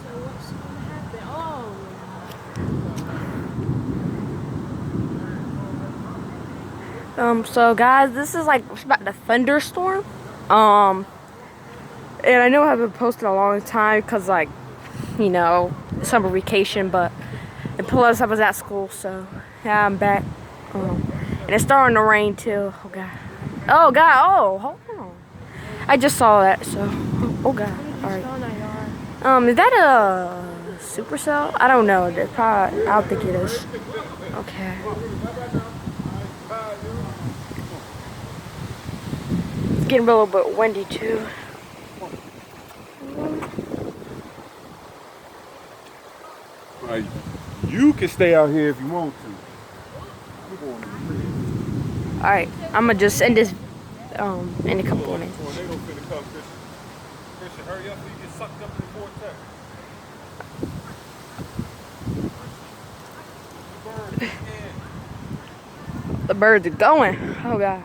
what's gonna happen? Oh, So guys, this is like about the thunderstorm. Um, and I know I haven't posted a long time because, like, you know, summer vacation, but and plus I was at school, so yeah, I'm back. And it's starting to rain too. Oh god. Oh god. Oh, hold on. I just saw that. So, oh god. All right. Is that a supercell? I don't know. That's probably. I don't think it is. Okay. It's getting a little bit windy too. Like, you can stay out here if you want to. All right. I'm gonna just end this in a couple of minutes. Tornado finna come, Christian. Christian, hurry up so you get sucked up in the vortex. The birds are going. Oh god.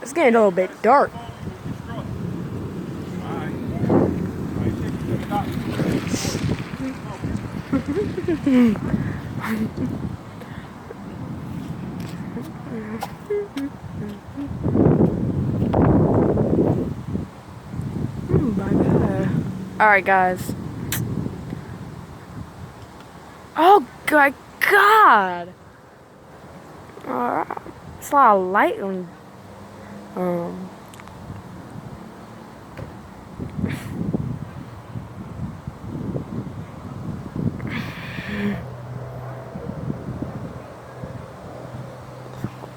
It's getting a little bit dark. My god. Alright guys. Oh god. God. It's a lot of light on.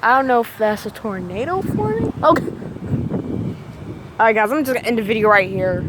I don't know if that's a tornado forming. Okay. Alright guys, I'm just gonna end the video right here.